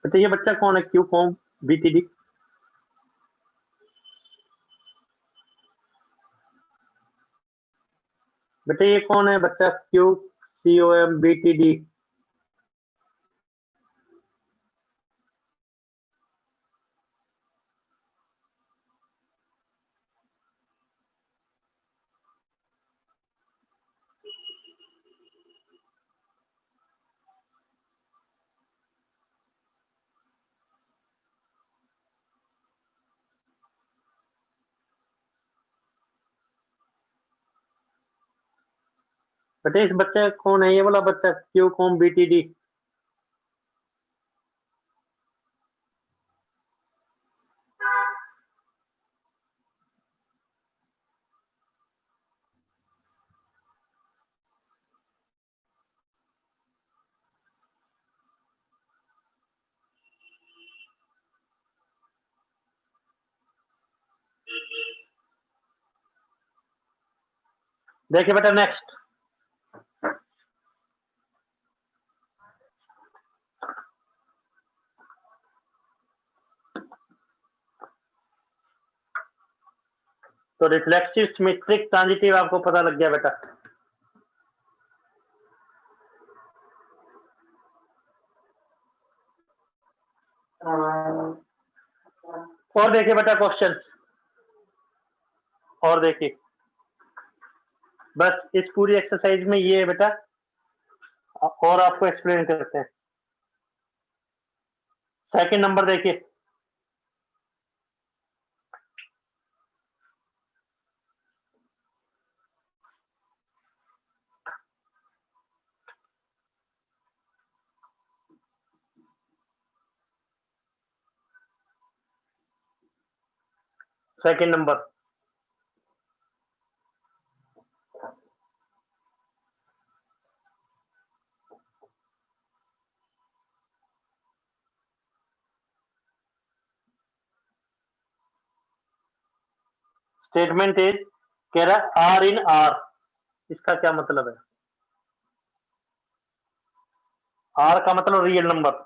तो ये बच्चा कौन है? Q form BTD. बेटा ये कौन है बच्चा? Q C O M BTD. बेटा इस बच्चा कौन है? ये वाला बच्चा क्यू कॉम बीटीडी। देखिए बेटा नेक्स्ट, तो रिफ्लेक्सिव सिमेट्रिक ट्रांजिटिव आपको पता लग गया बेटा। और देखिए बेटा क्वेश्चन, और देखिए बस इस पूरी एक्सरसाइज में ये है बेटा, और आपको एक्सप्लेन करते हैं। सेकंड नंबर देखिए, सेकंड नंबर, स्टेटमेंट इज, कह रहा आर इन आर, इसका क्या मतलब है? आर का मतलब real number,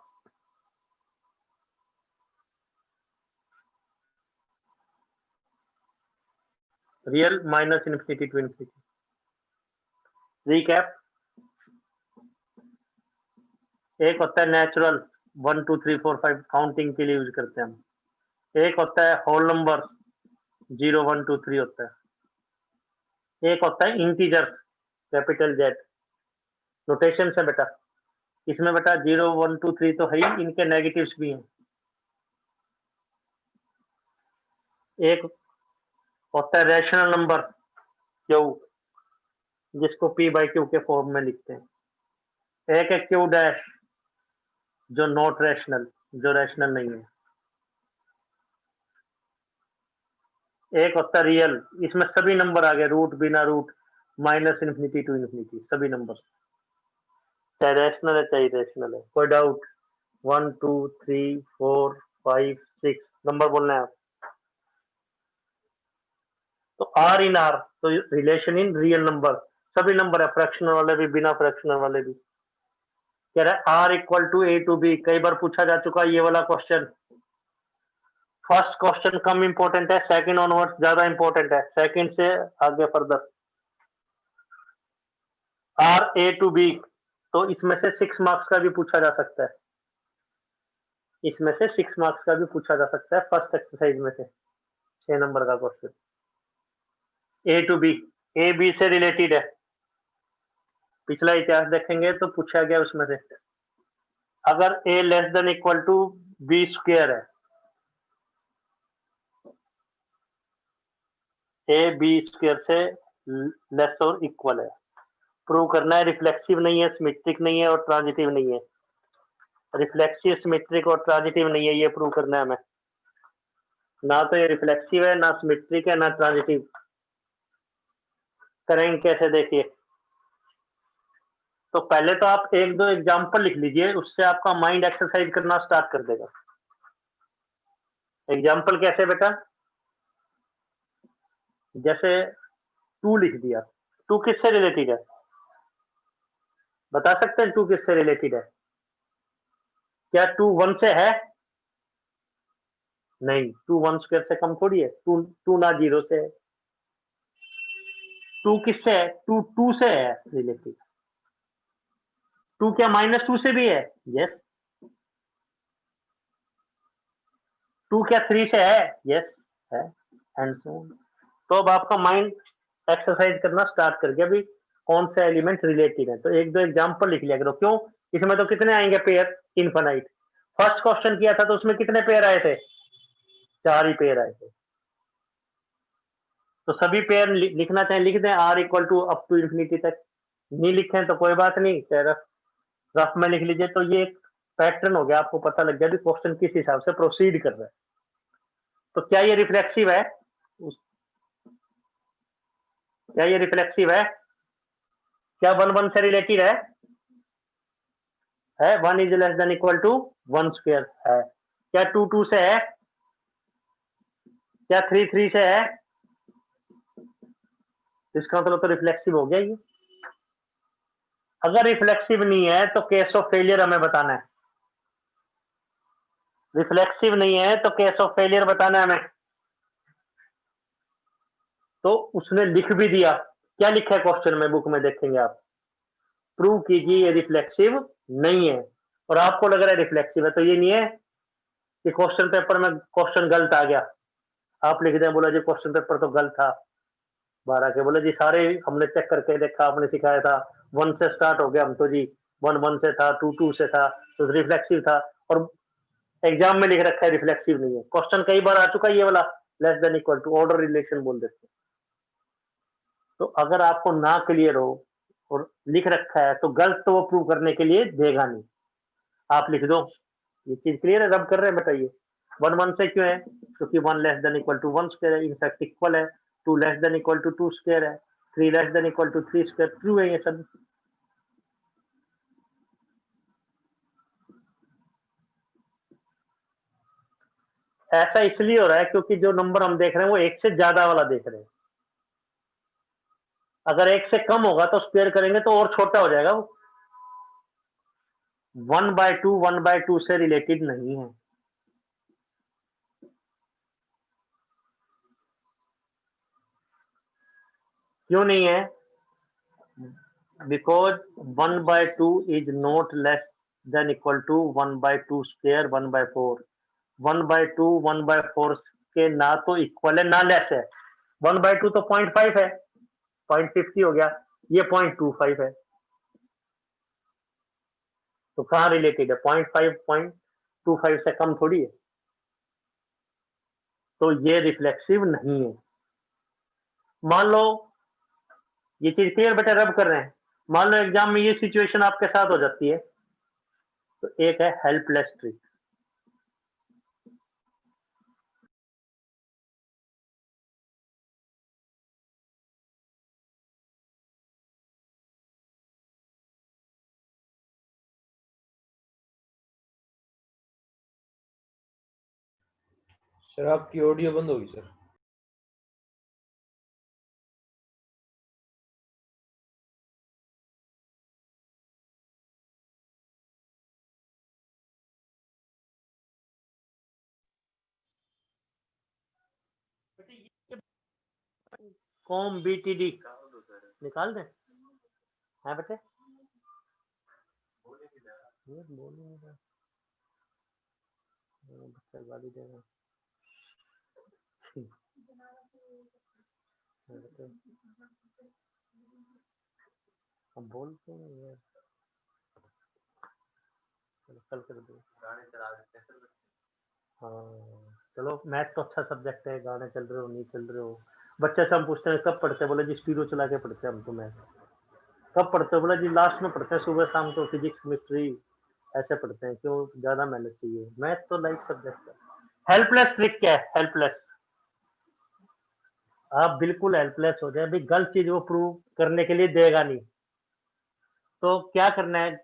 real minus infinity to infinity. Recap, एक होता है नेचुरल 1 2 3 4 5 काउंटिंग के लिए यूज करते हैं हम, एक होता है होल नंबर 0 1 2 3 होता है, एक होता है इंटीजर कैपिटल जेड। नोटेशन है बेटा, इसमें बेटा 0 1 2 3 तो है ही, इनके नेगेटिव्स भी हैं। एक होता है रैशनल नंबर क्यू, जिसको पी बाई क्यू के फॉर्म में लिखते हैं। एक है क्यू डैश जो नॉट रैशनल, जो रैशनल नहीं है। एक होता है रियल, इसमें सभी नंबर आ गए, रूट बिना root minus infinity to infinity, सभी नंबर, चाहे रैशनल है चाहे इरेशनल है। कोई डाउट? 1 2 3 4 5 6 नंबर बोलना है आप। तो आर इन आर, तो रिलेशन इन रियल नंबर, सभी नंबर है, फ्रैक्शनल वाले भी बिना फ्रैक्शनल वाले भी। कह रहा है R equal to A to B, कई बार पूछा जा चुका है ये वाला क्वेश्चन। फर्स्ट क्वेश्चन कम इंपॉर्टेंट है, सेकंड ऑनवर्ड्स ज्यादा इंपॉर्टेंट है, सेकंड से आगे further. R A to B, तो इसमें से 6 मार्क्स का भी पूछा जा सकता है, इसमें से 6 मार्क्स का भी पूछा जा सकता है फर्स्ट एक्सरसाइज में से, 6 नंबर का question. A to B, A B से रिलेटेड है, पिछला इतिहास देखेंगे तो पूछा गया उसमें से। अगर A less than equal to B square है, ए बी स्क्वायर से लेस और इक्वल है, प्रूव करना है रिफ्लेक्सिव नहीं है, सिमेट्रिक नहीं है और ट्रांजिटिव नहीं है। रिफ्लेक्सिव सिमेट्रिक और ट्रांजिटिव नहीं है, ये प्रूव करना है हमें। ना तो ये रिफ्लेक्सिव है, ना सिमेट्रिक है, ना ट्रांजिटिव। करेंगे कैसे देखिए, तो पहले तो आप एक दो एग्जांपल लिख लीजिए, उससे आपका माइंड एक्सरसाइज करना स्टार्ट कर देगा। एग्जांपल कैसे बेटा? जैसे 2 लिख दिया, 2 किससे रिलेटेड है? बता सकते हैं 2 किससे रिलेटेड है? क्या 2 1 से है? नहीं, 2 1 स्क्वायर से कम थोड़ी है। 2 ना 0 से है। 2 किससे है? 2 2 से है रिलेटिव। 2 क्या -2 से भी है? यस। 2 क्या 3 से है? यस है। And so on. तो अब आपका माइंड एक्सरसाइज करना स्टार्ट कर गया भी कौन से एलिमेंट रिलेटेड है। तो एक दो एग्जांपल लिख लिया करो। क्यों? इसमें तो कितने आएंगे पेयर? इनफाइनाइट। फर्स्ट क्वेश्चन किया था तो उसमें कितने पेयर आए थे? 4 ही पेयर आए थे। तो सभी पेयर लिखना चाहे लिख दें, R equal to up to infinity तक। नहीं लिखे तो कोई बात नहीं, रफ रफ में लिख लीजिए। तो ये एक पैटर्न हो गया, आपको पता लग गया भी क्वेश्चन किस हिसाब से प्रोसीड कर रहा है। तो क्या ये रिफ्लेक्सिव है? क्या ये रिफ्लेक्सिव है? क्या 1 1 से रिलेटेड है? 1 is less than equal to 1 square है। क्या 2 2 से है? क्या 3 3 से है? इसका मतलब तो रिफ्लेक्सिव हो गया ये। अगर रिफ्लेक्सिव नहीं है तो केस ऑफ फेलियर हमें बताना है। रिफ्लेक्सिव नहीं है तो केस ऑफ फेलियर बताना है हमें। तो उसने लिख भी दिया। क्या लिखा है क्वेश्चन में? बुक में देखेंगे आप। प्रूव कीजिए ये रिफ्लेक्सिव नहीं है। और आपको लग रहा है रिफ्लेक्सिव है, तो ये नहीं है कि क्वेश्चन पेपर में क्वेश्चन गलत आ गया, आप लिख दें बोला जी क्वेश्चन पेपर तो गलत था 12 के। बोले जी सारे हमने चेक करके देखा, आपने सिखाया था 1 से स्टार्ट हो गया, हम तो जी 1 1 से था, 2 2 से था, तो रिफ्लेक्सिव था। और एग्जाम में लिख रखा है रिफ्लेक्सिव नहीं है। क्वेश्चन कई बार आ चुका है ये वाला, less than equal to order relation बोल देते हैं। तो अगर आपको ना क्लियर हो और लिख रखा है तो गलत तो वो प्रूव करने के लिए देगा नहीं। आप लिख दो। ये चीज क्लियर है? रब कर रहे हैं, बताइए। 1 1 से क्यों है? क्योंकि 1 less than equal to 1 square है, इनफैक्ट इक्वल है। 2 less than equal to 2 square है। 3 less than equal to 3 square. True है ये सब। ऐसा इसलिए हो रहा है क्योंकि जो नंबर हम देख रहे हैं वो एक से ज्यादा वाला देख रहे हैं। अगर एक से कम होगा तो स्क्वायर करेंगे तो और छोटा हो जाएगा वो। 1/2 1/2 से रिलेटेड नहीं है। क्यों नहीं है? Because 1/2 is not less than equal to 1/2 square 1/4। 1/2 1/4 के ना तो इक्वल है ना लेस है। 1/2 तो 0.5 है, 0.50 हो गया। ये 0.25 है। तो कहाँ रिलेटेड है? 0.5 0.25 से कम थोड़ी है। तो ये रिफ्लेक्सिव नहीं है। मान लो ये चीज क्लियर बेटा, रब कर रहे हैं। मान लो एग्जाम में ये सिचुएशन आपके साथ हो जाती है, तो एक है हेल्पलेस ट्रिक। सर आपकी ऑडियो बंद होगी सर। कॉम बीटीडी निकाल दें? है बेटे? ये बोल नहीं रहा। बच्चा गाली दे रहा है बेटे। हम बोलते हैं यार, कल कर दो। हाँ चलो, मैथ तो अच्छा सब्जेक्ट है। गाने चल रहे हो नहीं चल रहे हो, बच्चे से हम पूछते हैं कब पढ़ते हैं, बोले जी स्टीरो चला के पढ़ते हैं हम तो। मैथ कब पढ़ते हो? बोला जी लास्ट में पढ़ते हैं, सुबह शाम को फिजिक्स केमिस्ट्री ऐसे पढ़ते हैं। क्यों? ज्यादा मेहनत चाहिए। मैथ तो लाइट सब्जेक्ट है। हेल्पलेस ट्रिक क्या है? हेल्पलेस, आप बिल्कुल हेल्पलेस हो जाए भाई, गलत चीज वो प्रूव करने के लिए देगा नहीं। तो क्या करना है?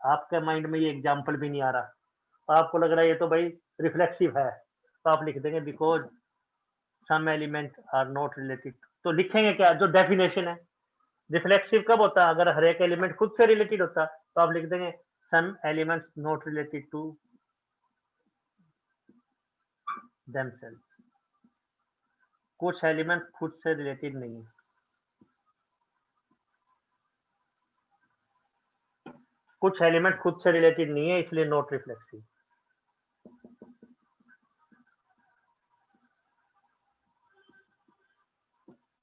आपके माइंड में ये एग्जाम्पल भी नहीं आ रहा, तो आपको लग रहा है ये तो भाई रिफ्लेक्सिव है, तो आप लिख देंगे because some element are not related. तो लिखेंगे क्या? जो डेफिनेशन है। रिफ्लेक्सिव कब होता है? अगर हर एक एलिमेंट खुद से रिलेटेड होता, तो आप लिख देंगे some elements not related to themselves. कुछ एलिमेंट खुद से रिलेटेड नहीं है, कुछ एलिमेंट खुद से रिलेटेड नहीं है, इसलिए नॉट रिफ्लेक्सिव।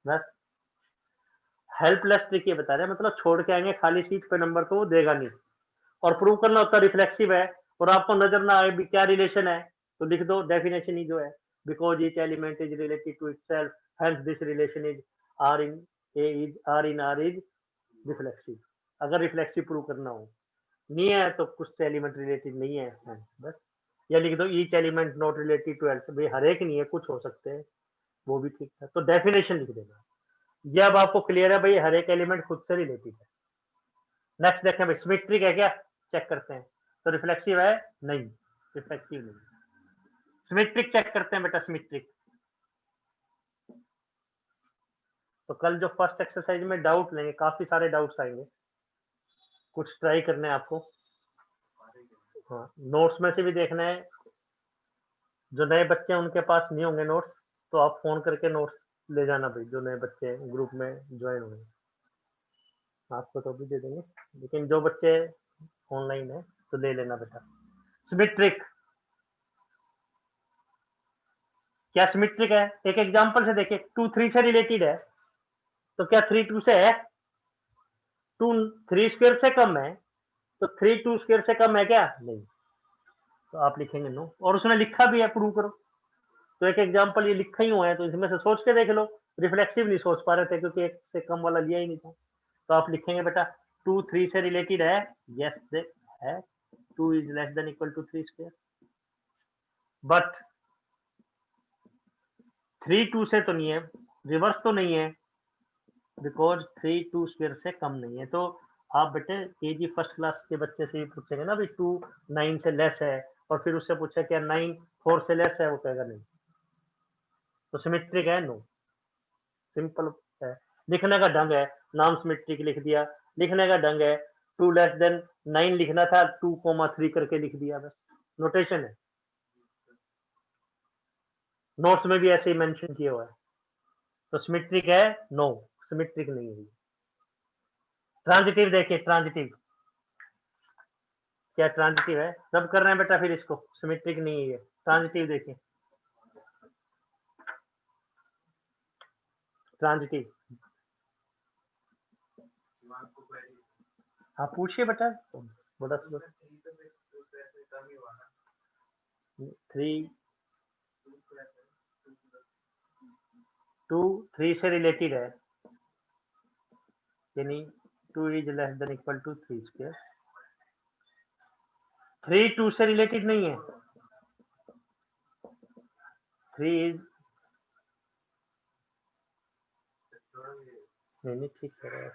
बस हेल्पलेस ट्रिक ये बता रहे हैं, मतलब छोड़ के आएंगे खाली सीट पे नंबर तो वो देगा नहीं, और प्रूव करना होता रिफ्लेक्सिव है और आपको नजर ना आए भी क्या रिलेशन है तो लिख दो डेफिनेशन ही जो है, because each element is related to itself hence this relation is R in A is R is reflexive. अगर रिफ्लेक्सिव प्रूव करना हो, नहीं है तो कुछ से एलिमेंट रिलेटेड नहीं है, बस। या लिख दो each element not related to else, भाई हर एक नहीं है, कुछ हो सकते हैं, वो भी ठीक है, तो डेफिनेशन लिख देना। ये अब आपको क्लियर है भाई, हर एक एलिमेंट खुद से रिलेटेड है। नेक्स्ट देखें भाई, सिमेट्रिक है क्या, चेक करते हैं। तो रिफ्लेक्सिव है नहीं, रिफ्लेक्टिव नहीं। सिमेट्रिक चेक करते हैं बेटा, सिमेट्रिक। तो कल जो फर्स्ट एक्सरसाइज में डाउट लेंगे, काफी सारे डाउट्स आएंगे, कुछ ट्राई करने हैं आपको। हाँ, नोट्स में से भी देखना है, जो नए बच्चे हैं उनके पास नहीं होंगे नोट्स, तो आप फोन करके नोट्स ले जाना भाई, जो नए बच्चे ग्रुप में ज्वाइन होंगे, आपको तो भी दे देंगे, लेकिन जो बच्चे ऑनलाइन है तो ले लेना बेटा। सिमेट्रिक, क्या सिमेट्रिक है, एक एग्जांपल से देखिए, 2 3 से रिलेटेड है, तो क्या 3 2 से है, 2 3 स्क्वायर से कम है, तो 3 2 स्क्वायर से कम है क्या, नहीं, तो आप लिखेंगे नो, और उसने लिखा भी है, प्रूव करो। तो एक एग्जांपल ये लिखा ही हुआ है, तो इसमें से सोच के देख लो। रिफ्लेक्सिव नहीं सोच पा रहे थे क्योंकि एक से कम वाला लिया ही नहीं था, तो आप लिखेंगे बेटा 2 3 से रिलेटेड है, यस है, 2 is less than equal to 3 square, but 3 2 से तो नहीं है, रिवर्स तो नहीं है, बिकॉज 3 2 स्क्वायर से कम नहीं है। तो आप बेटे केजी फर्स्ट क्लास के बच्चे से भी पूछेंगे ना भाई 2 9 से लेस है, और फिर उससे पूछे क्या 9 4 से लेस है, वो कहेगा नहीं, तो सिमेट्रिक है, नो, सिंपल है। लिखने का ढंग है, नाम सिमेट्रिक लिख दिया, लिखने का ढंग है, 2 लेस देन 9 लिखना था, 2,3 करके लिख दिया, बस नोटेशन है, नोट्स में भी ऐसे ही मेंशन किया हुआ है। तो सिमेट्रिक है, नो, सिमेट्रिक नहीं है। ट्रांजिटिव देखिए, ट्रांजिटिव, क्या ट्रांजिटिव है, सब कर रहे हैं बेटा, फिर इसको सिमेट्रिक नहीं है ये, ट्रांजिटिव देखिए, ट्रांजिटिव, हाँ पूछिए बेटा, बड़ा 3 2 3 से रिलेटेड है, यानी 2 is less than equal to 3 square, 3 2 से रिलेटेड नहीं है, 3 इज नहीं ठीक कर रहा है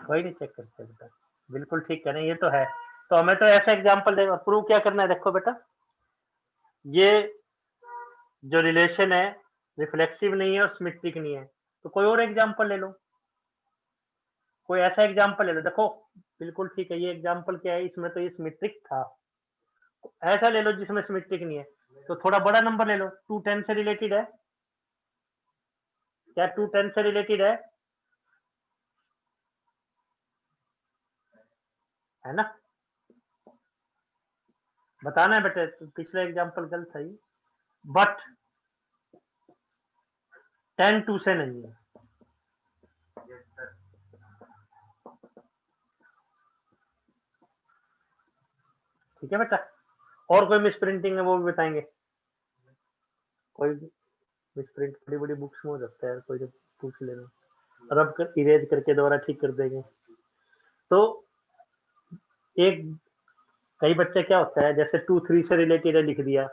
कोई नहीं, चेक करते हैं बेटा, बिल्कुल ठीक करें, ये तो है। तो हमें तो ऐसा एग्जांपल देगा, प्रूव क्या करना है, देखो बेटा, ये जो रिलेशन है रिफ्लेक्सिव नहीं है और सिमेट्रिक नहीं है, तो कोई और एग्जांपल ले लो, कोई ऐसा एग्जांपल ले लो, देखो बिल्कुल ठीक है, ये एग्जांपल क्या है, इसमें तो ये सिमेट्रिक था, ऐसा ले लो जिसमें सिमेट्रिक नहीं है, तो थोड़ा बड़ा नंबर ले लो, 2 10 से रिलेटेड है, क्या 2 10 से रिलेटेड है ना, बताना है बेटे, तो पिछला एग्जांपल गलत है, बट 10 2 से नहीं है, ठीक है बेटा। और कोई मिस प्रिंटिंग है वो भी बताएंगे, कोई मिस प्रिंट बड़ी बड़ी बुक्स में हो सकता है, कोई पूछ लेना, रब कर इरेज करके दोबारा ठीक कर देंगे। तो एक कई बच्चे क्या होता है, जैसे 2 3 से रिलेटेड है लिख दिया,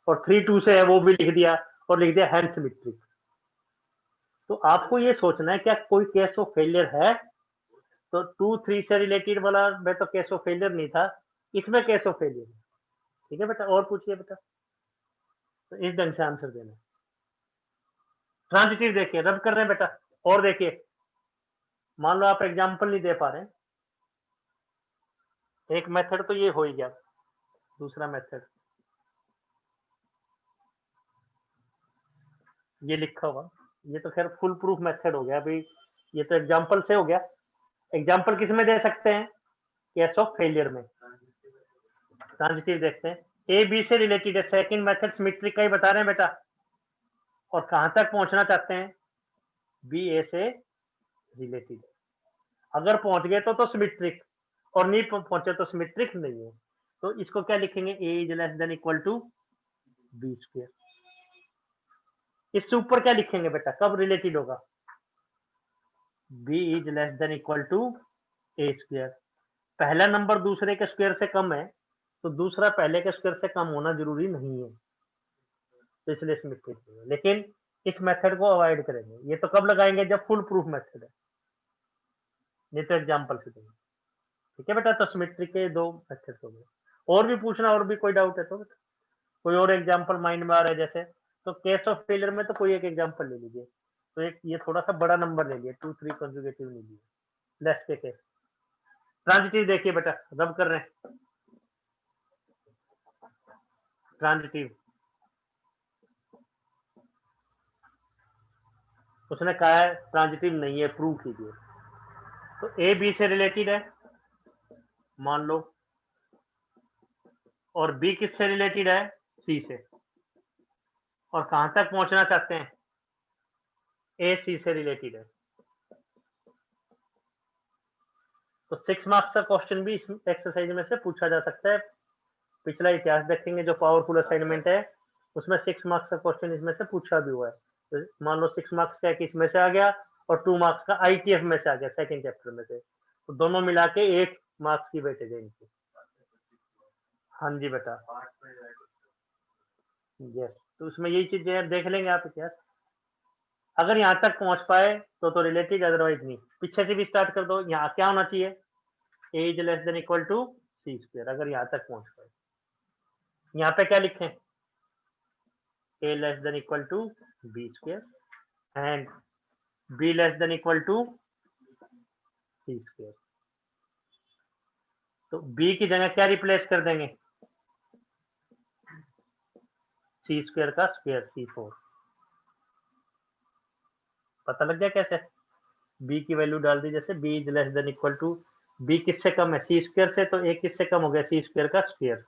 और 3 2 से है वो भी लिख दिया, और लिख दिया हेंस सिमेट्रिक। तो आपको ये सोचना है क्या कोई केस ऑफ फेलियर है, तो 2 3 से रिलेटेड वाला में तो केस ऑफ फेलियर नहीं था, इसमें केस ऑफ फेलियर है, ठीक है बेटा। और पूछिए बेटा, तो इस ढंग से आंसर देना। ट्रांजिटिव देखिए, रब कर रहे हैं बेटा, और देखिए, मान लो आप एग्जाम्पल नहीं दे पा रहे, एक मेथड तो ये हो ही गया, दूसरा मेथड, ये लिखा हुआ, ये तो खैर फुल प्रूफ मेथड हो गया भाई, ये तो एग्जांपल से हो गया। एग्जांपल किस में दे सकते हैं? केस ऑफ फेलियर में। ट्रांजिटिव देखते हैं, ए बी से रिलेटेड है, सेकंड मेथड सिमेट्रिक का ही बता रहे हैं बेटा, और कहां तक पहुंचना चाहते हैं? बी ए से रिलेटेड। अगर पहुंच गए तो सिमेट्रिक, और नहीं पहुंचे तो सिमेट्रिक नहीं है। तो इसको क्या लिखेंगे? A is less than equal to B square. इससे ऊपर क्या लिखेंगे बेटा, कब रिलेटेड होगा? B is less than equal to A square. पहला नंबर दूसरे के स्क्वायर से कम है, तो दूसरा पहले के स्क्वायर से कम होना जरूरी नहीं है, तो इसलिए सिमेट्रिक नहीं है। लेकिन इस मेथड को अवॉइड करेंगे, ये तो कब लगाएंगे? जब फुल प्रूफ मेथड है, नहीं तो एग्जाम्पल से देंगे। ठीक है बेटा, तो सिमेट्रिक के दो मेथड हो गए। और भी पूछना, और भी कोई डाउट है तो बेटा, कोई और एग्जाम्पल माइंड में आ रहा है जैसे? तो केस ऑफ फेलियर में तो कोई एक एग्जाम्पल ले लीजिए। तो एक ये थोड़ा सा बड़ा नंबर ले लिया, 2 3 कंजुगेटिव ले लिया, लेस के केस। ट्रांजिटिव देखिए बेटा, रब कर रहे हैं। ट्रांजिटिव उसने कहा है ट्रांजिटिव नहीं है, प्रूव कीजिए। तो ए बी से रिलेटेड है मान लो, और बी किससे रिलेटेड है? सी से। और कहां तक पहुंचना चाहते हैं? ए सी से रिलेटेड है। तो 6 मार्क्स का क्वेश्चन भी इस एक्सरसाइज में से पूछा जा सकता है। पिछला इतिहास देखेंगे जो पावरफुल असाइनमेंट है, उसमें 6 मार्क्स का क्वेश्चन इसमें से पूछा भी हुआ है। तो मान लो 6 मार्क्स का एक इसमें से आ गया, और 2 मार्क्स का आईटीएफ में से आ गया, सेकंड चैप्टर में से। तो दोनों मिला के 8 मार्क्स की वेटेज है इनकी। हाँ जी बेटा, यस। तो उसमें यही चीजें देख लेंगे आप इतिहास। अगर यहाँ तक पहुंच पाए तो रिलेटेड, अदरवाइज नहीं। पीछे से भी स्टार्ट कर दो। यहाँ क्या होना चाहिए? A is less than equal to C square. अगर यहाँ तक पहुंच पाए, यहाँ पे क्या लिखें? A less than equal to B square and B less than equal to C square. तो बी की जगह क्या रिप्लेस कर देंगे? सी स्क्वायर का स्क्वायर, C4। पता लग गया कैसे? बी की वैल्यू डाल दी, जैसे B is less than equal to, B किससे कम है? सी स्क्वायर से, तो ए किससे कम हो गया? सी स्क्वायर का स्क्वायर,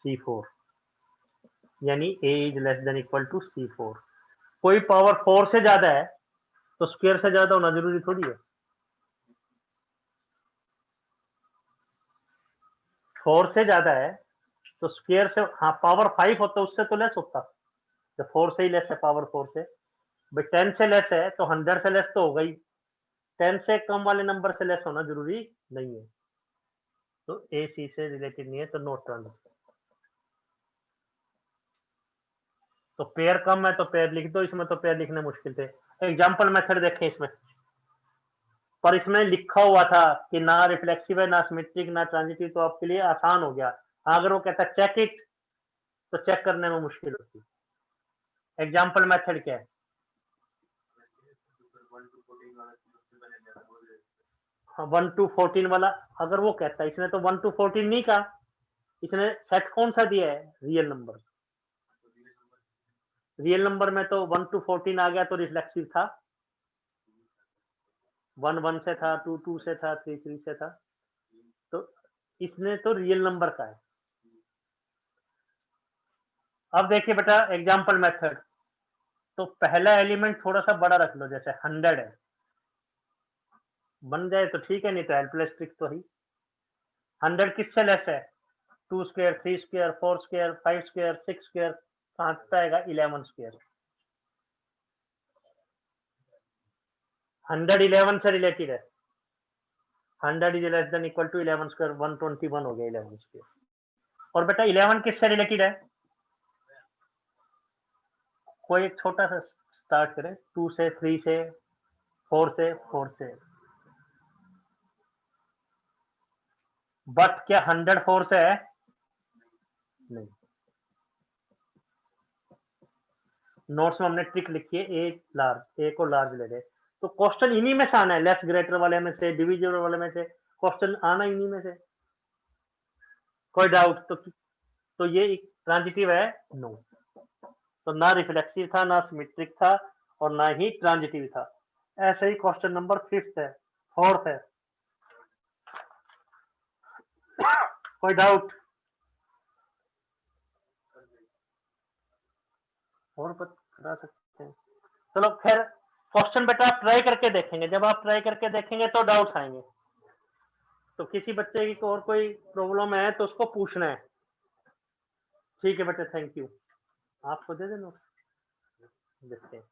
C4। यानी A is less than equal to C4। कोई पावर 4 से ज्यादा है तो स्क्वायर से ज्यादा होना जरूरी थोड़ी है। 4 से ज्यादा है तो स्क्वायर से, हाँ पावर 5 होता उससे तो लेस होता। तो 4 से ही लेस है, पावर 4 से। भाई 10 से लेस है तो 100 से लेस तो हो गई। 10 से कम वाले नंबर से लेस होना जरूरी नहीं है। तो ए सी से रिलेटेड नहीं है, तो नोट टर्न। तो पेयर कम है तो पेयर लिख दो, इसमें तो पेयर लिखने मुश्किल थे। एग्जाम्पल मेथड देखें इसमें, पर इसमें लिखा हुआ था कि ना रिफ्लेक्सिव है, ना सिमेट्रिक, ना ट्रांजिटिव, तो आपके लिए आसान हो गया। अगर वो कहता चेक इट, तो चेक करने में मुश्किल होती। एग्जाम्पल मेथड क्या है? 1 to 14 वाला। अगर वो कहता है, इसने तो 1 to 14 नहीं कहा, इसने सेट कौन सा दिया है? Real number. रियल नंबर में तो 1 to 14 आ गया तो रिफ्लेक्सिव था। 1 1 से था, 2 2 से था, 3 3 से था। तो इसने तो रियल नंबर का है। अब देखिए बेटा एग्जाम्पल मेथड। तो पहला एलिमेंट थोड़ा सा बड़ा रख लो, जैसे 100 है, बन जाए तो ठीक है, नहीं तो हेल्पलेस ट्रिक तो ही। 100 किससे लेस है? 2 square, 3 square, 4 square, 5 square, 6 square, कहां तक आएगा? 11 स्क्वायर। 100 11 से रिलेटेड है। 100 is less than equal to 11 square, 121 हो गया 11 स्क्वायर। और बेटा 11 किससे रिलेटेड है? कोई एक छोटा सा स्टार्ट करें, 2 से, 3 से, 4 से, 4 से। बट क्या 100 4 से है? नहीं। नोट्स में हमने ट्रिक लिखी है, ए लार्ज, ए को लार्ज ले रहे। तो क्वेश्चन इन्हीं में से आना है, लेस ग्रेटर वाले में से, डिविजिबल वाले में से, क्वेश्चन आना इन्हीं में से। कोई डाउट? तो ये ट्रांजिटिव है? नो। तो ना रिफ्लेक्सिव था, ना सिमेट्रिक था और ना ही ट्रांजिटिव था। ऐसे ही क्वेश्चन नंबर 5th है, 4th है। कोई डाउट और बता सकते हैं? चलो खैर क्वेश्चन बेटा आप ट्राई करके देखेंगे, जब आप ट्राई करके देखेंगे तो डाउट्स आएंगे। तो किसी बच्चे की और कोई प्रॉब्लम है तो उसको पूछना है। ठीक है बेटा, थैंक यू। आपको दे देना, देखते हैं।